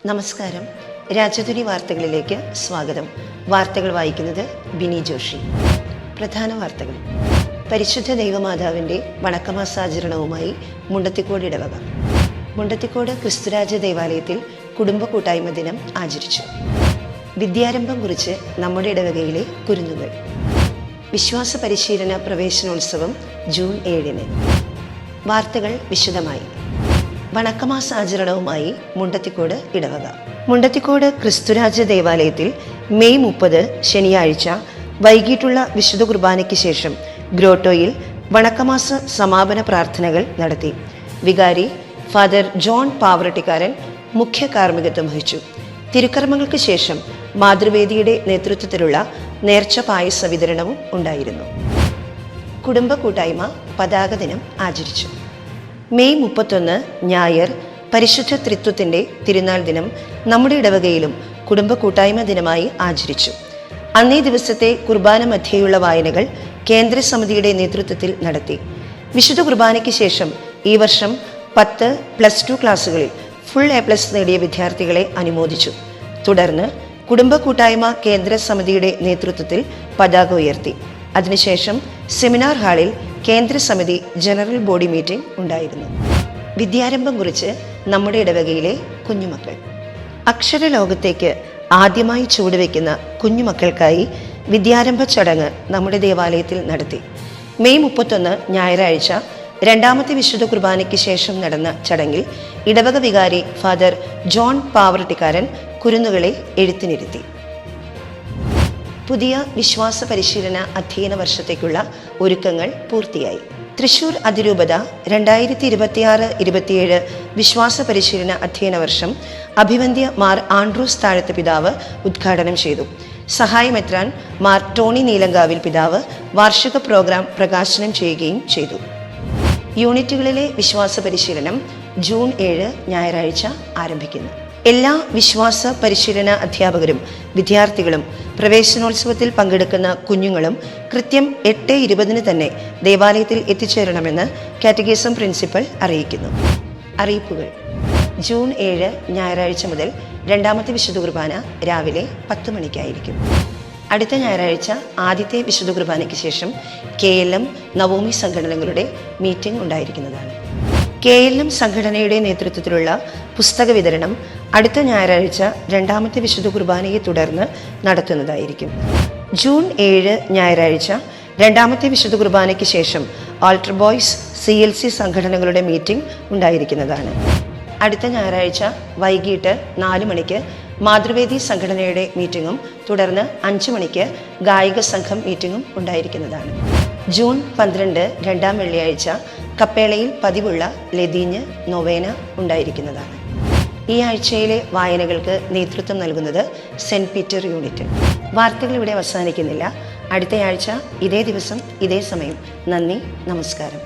നമസ്കാരം. രാജധാനി വാർത്തകളിലേക്ക് സ്വാഗതം. വാർത്തകൾ വായിക്കുന്നത് ബിനി ജോഷി. പ്രധാന വാർത്തകൾ. പരിശുദ്ധ ദൈവമാതാവിൻ്റെ വണക്കമാസാചരണവുമായി മുണ്ടത്തിക്കോട് ഇടവക. മുണ്ടത്തിക്കോട് ക്രിസ്തുരാജ ദേവാലയത്തിൽ കുടുംബ കൂട്ടായ്മ ദിനം ആചരിച്ചു. വിദ്യാരംഭം കുറിച്ച് നമ്മുടെ ഇടവകയിലെ കുരുന്നുകൾ. വിശ്വാസ പരിശീലന പ്രവേശനോത്സവം ജൂൺ 7-ന്. വാർത്തകൾ വിശദമായി. വണക്കമാസാചരണവുമായി മുണ്ടത്തിക്കോട് ഇടവക. മുണ്ടത്തിക്കോട് ക്രിസ്തുരാജ ദേവാലയത്തിൽ മെയ് 30 ശനിയാഴ്ച വൈകിട്ടുള്ള വിശുദ്ധ കുർബാനയ്ക്ക് ശേഷം ഗ്രോട്ടോയിൽ വണക്കമാസ സമാപന പ്രാർത്ഥനകൾ നടത്തി. വികാരി ഫാദർ ജോൺ പാവറട്ടിക്കാരൻ മുഖ്യ കാർമ്മികത്വം വഹിച്ചു. തിരുക്കർമ്മങ്ങൾക്ക് ശേഷം മാതൃവേദിയുടെ നേതൃത്വത്തിലുള്ള നേർച്ച പായസ വിതരണവും ഉണ്ടായിരുന്നു. കുടുംബ കൂട്ടായ്മ പതാക ദിനം ആചരിച്ചു. മെയ് 31 ഞായർ പരിശുദ്ധ ത്രിത്വത്തിൻ്റെ തിരുനാൾ ദിനം നമ്മുടെ ഇടവകയിലും കുടുംബ കൂട്ടായ്മ ദിനമായി ആചരിച്ചു. അന്നേ ദിവസത്തെ കുർബാന മധ്യേയുള്ള വായനകൾ കേന്ദ്ര സമിതിയുടെ നേതൃത്വത്തിൽ നടത്തി. വിശുദ്ധ കുർബാനയ്ക്ക് ശേഷം ഈ വർഷം 10+2 ക്ലാസ്സുകളിൽ ഫുൾ A+ നേടിയ വിദ്യാർത്ഥികളെ അനുമോദിച്ചു. തുടർന്ന് കുടുംബ കൂട്ടായ്മ കേന്ദ്ര സമിതിയുടെ നേതൃത്വത്തിൽ പതാക ഉയർത്തി. അതിനുശേഷം സെമിനാർ ഹാളിൽ കേന്ദ്ര സമിതി ജനറൽ ബോഡി മീറ്റിംഗ് ഉണ്ടായിരുന്നു. വിദ്യാരംഭം കുറിച്ച് നമ്മുടെ ഇടവകയിലെ കുഞ്ഞുമക്കൾ. അക്ഷരലോകത്തേക്ക് ആദ്യമായി ചുവടുവെക്കുന്ന കുഞ്ഞുമക്കൾക്കായി വിദ്യാരംഭ ചടങ്ങ് നമ്മുടെ ദേവാലയത്തിൽ നടത്തി. മെയ് 31 ഞായറാഴ്ച രണ്ടാമത്തെ വിശുദ്ധ കുർബാനയ്ക്ക് ശേഷം നടന്ന ചടങ്ങിൽ ഇടവക വികാരി ഫാദർ ജോൺ പാവറട്ടിക്കാരൻ കുരുന്നുകളെ എഴുത്തിനിരുത്തി. പുതിയ വിശ്വാസ പരിശീലന അധ്യയന വർഷത്തേക്കുള്ള ഒരുക്കങ്ങൾ പൂർത്തിയായി. തൃശൂർ അതിരൂപത 2026-27 വിശ്വാസ പരിശീലന അധ്യയന വർഷം അഭിവന്ദ്യ മാർ ആൻഡ്രൂസ് താഴത്ത് പിതാവ് ഉദ്ഘാടനം ചെയ്തു. സഹായമെത്രാൻ മാർ ടോണി നീലങ്കാവിൽ പിതാവ് വാർഷിക പ്രോഗ്രാം പ്രകാശനം ചെയ്യുകയും ചെയ്തു. യൂണിറ്റുകളിലെ വിശ്വാസ പരിശീലനം ജൂൺ 7 ഞായറാഴ്ച ആരംഭിക്കുന്നു. എല്ലാ വിശ്വാസ പരിശീലന അധ്യാപകരും വിദ്യാർത്ഥികളും പ്രവേശനോത്സവത്തിൽ പങ്കെടുക്കുന്ന കുഞ്ഞുങ്ങളും കൃത്യം 8:20 തന്നെ ദേവാലയത്തിൽ എത്തിച്ചേരണമെന്ന് കാറ്റഗിസം പ്രിൻസിപ്പൽ അറിയിക്കുന്നു. അറിയിപ്പുകൾ. ജൂൺ 7 ഞായറാഴ്ച മുതൽ രണ്ടാമത്തെ വിശുദ്ധ കുർബാന രാവിലെ 10 മണിക്കായിരിക്കും. അടുത്ത ഞായറാഴ്ച ആദ്യത്തെ വിശുദ്ധ കുർബാനയ്ക്ക് ശേഷം KLM നവോമി സംഘടനകളുടെ മീറ്റിംഗ് ഉണ്ടായിരിക്കുന്നതാണ്. KLM സംഘടനയുടെ നേതൃത്വത്തിലുള്ള പുസ്തക വിതരണം അടുത്ത ഞായറാഴ്ച രണ്ടാമത്തെ വിശുദ്ധ കുർബാനയെ തുടർന്ന് നടത്തുന്നതായിരിക്കും. ജൂൺ 7 ഞായറാഴ്ച രണ്ടാമത്തെ വിശുദ്ധ കുർബാനയ്ക്ക് ശേഷം ആൾട്ടർ ബോയ്സ് CLC സംഘടനകളുടെ മീറ്റിംഗ് ഉണ്ടായിരിക്കുന്നതാണ്. അടുത്ത ഞായറാഴ്ച വൈകിട്ട് 4 മണിക്ക് മാതൃവേദി സംഘടനയുടെ മീറ്റിങ്ങും തുടർന്ന് 5 മണിക്ക് ഗായിക സംഘം മീറ്റിങ്ങും ഉണ്ടായിരിക്കുന്നതാണ്. ജൂൺ 12 രണ്ടാം വെള്ളിയാഴ്ച കപ്പേളയിൽ പതിവുള്ള ലതീഞ്ഞ് നൊവേന ഉണ്ടായിരിക്കുന്നതാണ്. ഈ ആഴ്ചയിലെ വായനകൾക്ക് നേതൃത്വം നൽകുന്നത് സെൻറ്റ് പീറ്റർ യൂണിറ്റ്. വാർത്തകൾ ഇവിടെ അവസാനിക്കുന്നില്ല. അടുത്തയാഴ്ച ഇതേ ദിവസം ഇതേ സമയം. നന്ദി, നമസ്കാരം.